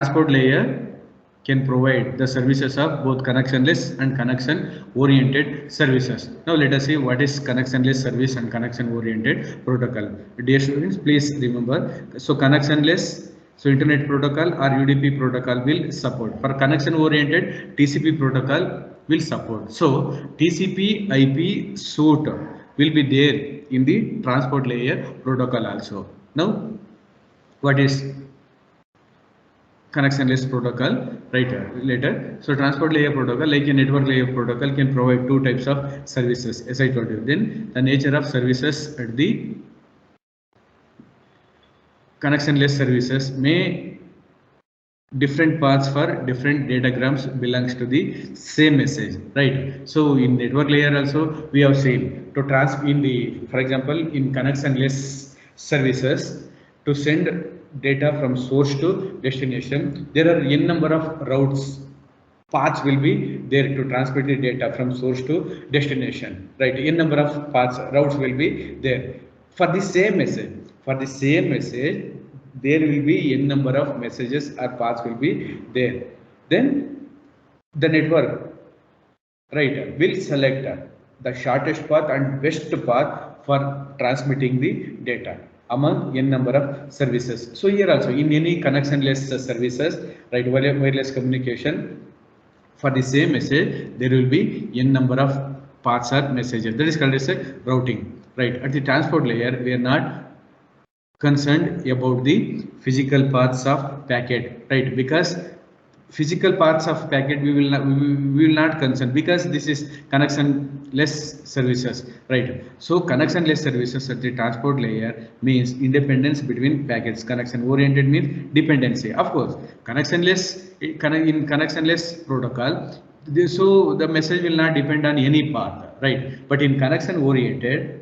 transport layer can provide the services of both connectionless and connection oriented services. Now let us see what is connectionless service and connection oriented protocol. Dear students, please remember, so connectionless, so internet protocol or UDP protocol will support. For connection oriented, TCP protocol will support. So TCP IP suite will be there in the transport layer protocol also. Now what is connectionless protocol later. So transport layer protocol, like a network layer protocol, can provide two types of services, as I told you. Then the nature of services at the connectionless services may different paths for different datagrams belongs to the same message, right? So in network layer also we have seen to in the, for example, in connectionless services, to send data from source to destination, there are n number of routes, paths will be there to transmit the data from source to destination, right? N number of paths, routes will be there for the same message. For the same message, there will be n number of messages or paths will be there. Then the network, right, will select the shortest path and best path for transmitting the data among n number of services. So here also in any connectionless services, right, wireless communication, for the same message there will be n number of paths or messages. That is called as a routing, right? At the transport layer, we are not concerned about the physical paths of packet, right? Because physical paths of packet we will not concern, because this is connectionless services, right? So connectionless services at the transport layer means independence between packets. Connection oriented means dependency. Of course, connectionless in connectionless protocol, so the message will not depend on any path, right? But in connection oriented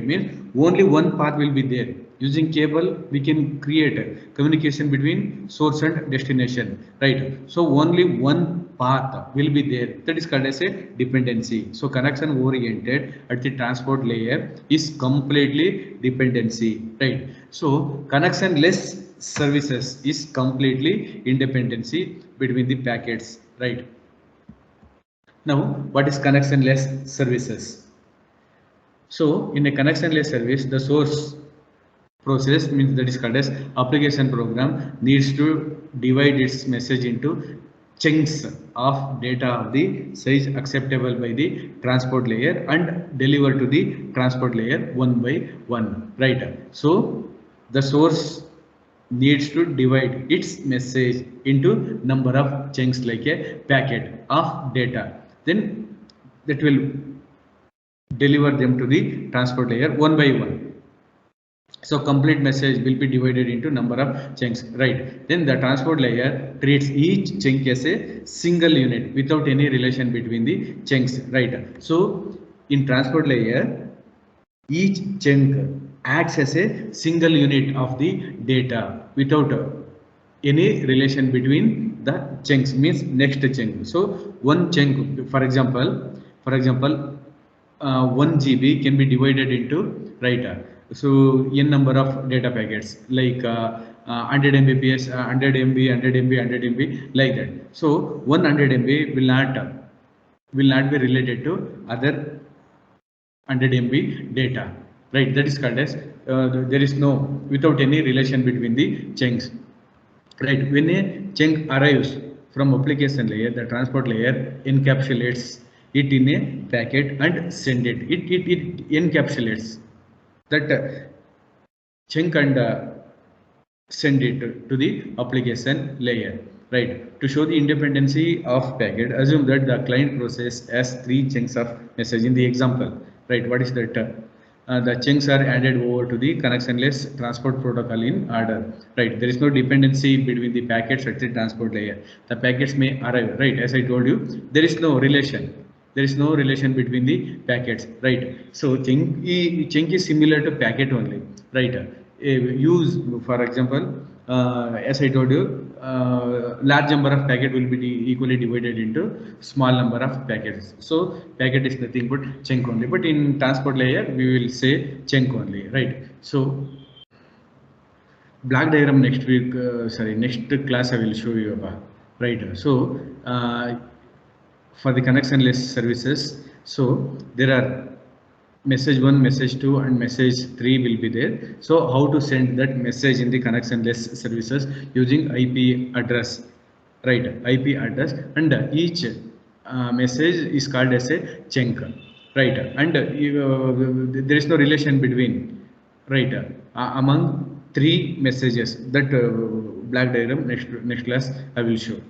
means only one path will be there. Using cable, we can create communication between source and destination, right? So only one path will be there. That is called as a dependency. So connection oriented at the transport layer is completely dependency, right? So connectionless services is completely independency between the packets, right? Now, what is connectionless services? So in a connectionless service, the source process, means that is called as application program, needs to divide its message into chunks of data of the size acceptable by the transport layer and deliver to the transport layer one by one, right? So the source needs to divide its message into number of chunks like a packet of data, then that will deliver them to the transport layer one by one. So complete message will be divided into number of chunks, right? Then the transport layer treats each chunk as a single unit without any relation between the chunks, right? So in transport layer, each chunk acts as a single unit of the data without any relation between the chunks, means next chunk. So one chunk, for example, 1 GB can be divided into, right? So n number of data packets like 100 Mbps, 100 MB, 100 MB, 100 MB, like that. So 100 MB will not be related to other 100 MB data, right? That is called as there is no, without any relation between the chunks, right? When a chunk arrives from application layer, the transport layer encapsulates it in a packet and send it. It encapsulates that chunk and send it to the application layer, right? To show the independency of packet, assume that the client process has 3 chunks of message in the example, right? What is that? The chunks are added over to the connectionless transport protocol in order, right? There is no dependency between the packets at the transport layer. The packets may arrive, right? As I told you, there is no relation. There is no relation between the packets, right? So chunk is similar to packet only, right? Use, for example, as I told you, large number of packet will be equally divided into small number of packets. So packet is nothing but chunk only, but in transport layer we will say chunk only, right? So block diagram next week, next class I will show you about, right? So for the connectionless services, so there are message 1, message 2 and message 3 will be there. So how to send that message in the connectionless services using IP address, right? IP address, and each message is called as a chunk, right? And there is no relation between, right, among three messages. That black diagram next class I will show.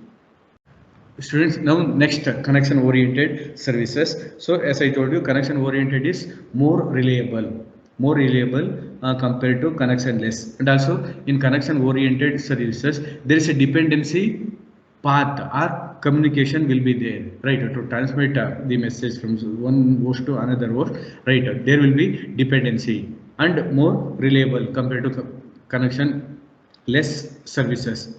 Students, now next, connection oriented services. So as I told you, connection oriented is more reliable compared to connectionless. And also in connection oriented services there is a dependency path or communication will be there, right, to transmit the message from one host to another host, right? There will be dependency and more reliable compared to connection less services.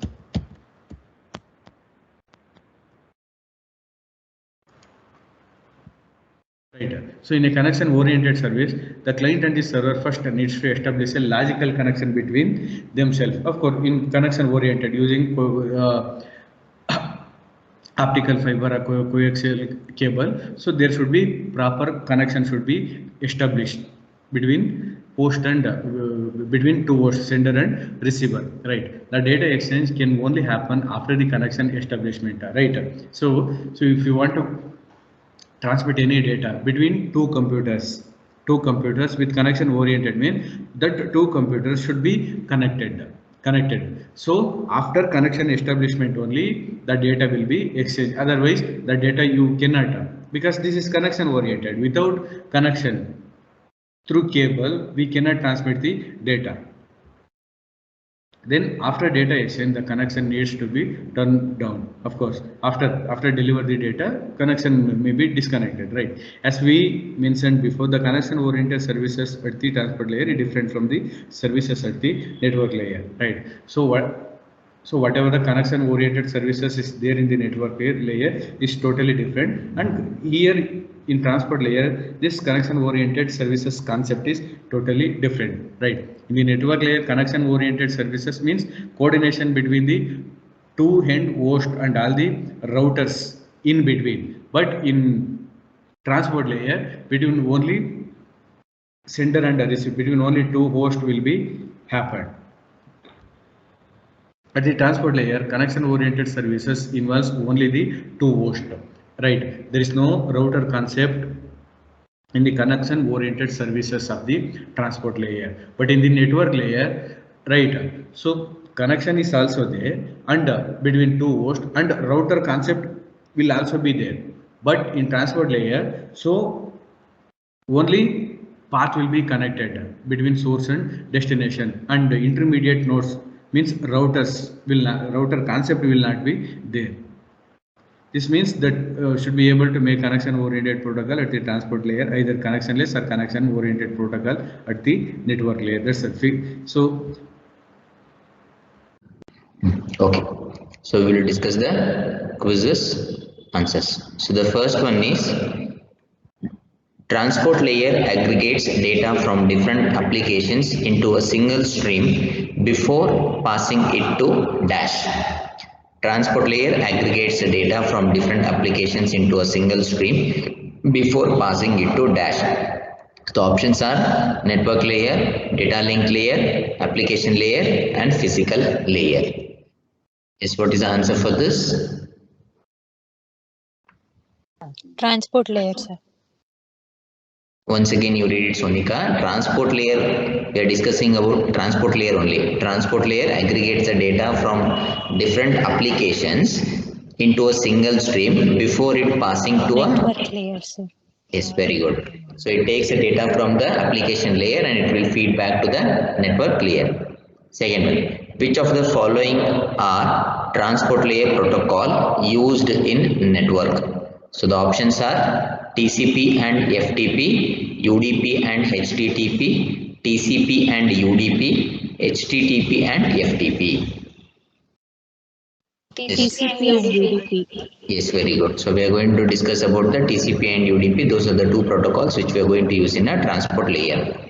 Right. So in a connection-oriented service, the client and the server first needs to establish a logical connection between themselves. Of course, in connection-oriented, using optical fiber or coaxial cable, so there should be proper connection should be established between host and between two hosts, sender and receiver, right? The data exchange can only happen after the connection establishment, right? So if you want to transmit any data between two computers with connection oriented mean that two computers should be connected. So after connection establishment only the data will be exchanged, otherwise the data you cannot, because this is connection oriented. Without connection through cable we cannot transmit the data. Then after data exchange the connection needs to be turned down. Of course, after deliver the data, connection may be disconnected, right? As we mentioned before, the connection oriented services at the transport layer is different from the services at the network layer, right? So whatever the connection oriented services is there in the network layer is totally different, and here in transport layer this connection oriented services concept is totally different, right? In the network layer, connection oriented services means coordination between the two end host and all the routers in between, but in transport layer between only sender and receiver, between only two hosts will be happen. At the transport layer, connection-oriented services involves only the two hosts, right? There is no router concept in the connection-oriented services of the transport layer. But in the network layer, right? So connection is also there, and between two hosts, and router concept will also be there. But in transport layer, so only path will be connected between source and destination, and intermediate nodes means router concept will not be there. This means that should be able to make connection oriented protocol at the transport layer, either connectionless or connection oriented protocol at the network layer. That's it. So okay, so we will discuss the quizzes answers. So the first one is transport layer aggregates data from different applications into a single stream before passing it to dash. Transport layer aggregates the data from different applications into a single stream before passing it to dash. The options are network layer, data link layer, application layer, and physical layer. Yes, what is the answer for this? Transport layer, sir. Once again you read it, Sonika. Transport layer, we are discussing about transport layer only. Transport layer aggregates the data from different applications into a single stream before it passing to Network layer, sir. Yes, very good. So it takes the data from the application layer and it will feed back to the network layer. Second one, which of the following are transport layer protocol used in network? So the options are TCP and FTP, UDP and HTTP, TCP and UDP, HTTP and FTP. TCP and UDP. Yes, very good. So we are going to discuss about the TCP and UDP. Those are the two protocols which we are going to use in a transport layer.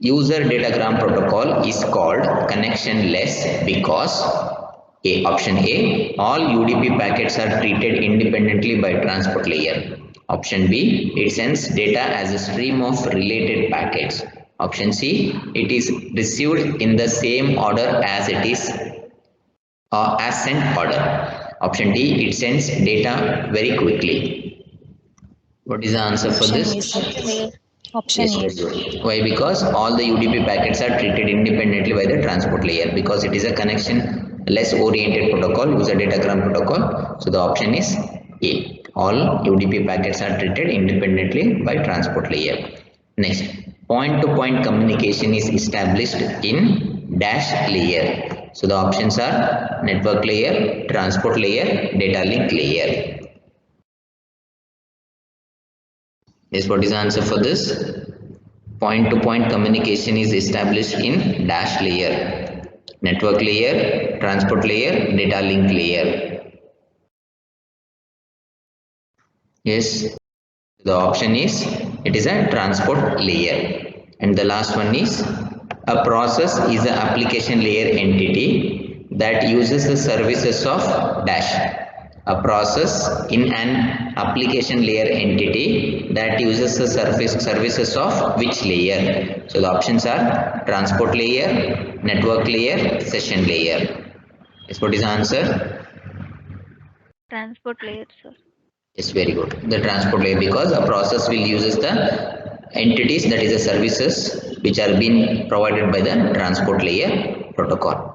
user datagram protocol is called connectionless because option A, all UDP packets are treated independently by transport layer. Option B, it sends data as a stream of related packets. Option C, it is received in the same order as it is as sent order. Option D, it sends data very quickly. What is the answer for Option this? A, sir. Option Yes, A. very good. Why? Because all the UDP packets are treated independently by the transport layer because it is a connection less oriented protocol, user datagram protocol. So the option is A. All UDP packets are treated independently by transport layer. Next, point-to-point communication is established in dash layer. So the options are network layer, transport layer, data link layer. Yes, what is the answer for this? Point-to-point communication is established in dash layer, network layer, transport layer, data link layer. Yes, the option is it is a transport layer. And the last one is a process is an application layer entity that uses the services of dash. A process in an application layer entity that uses the services of which layer. So the options are transport layer, network layer, session layer. Yes, what is the answer? Transport layer, sir. Yes, very good. The transport layer, because a process will uses the entities, that is the services which are being provided by the transport layer protocol.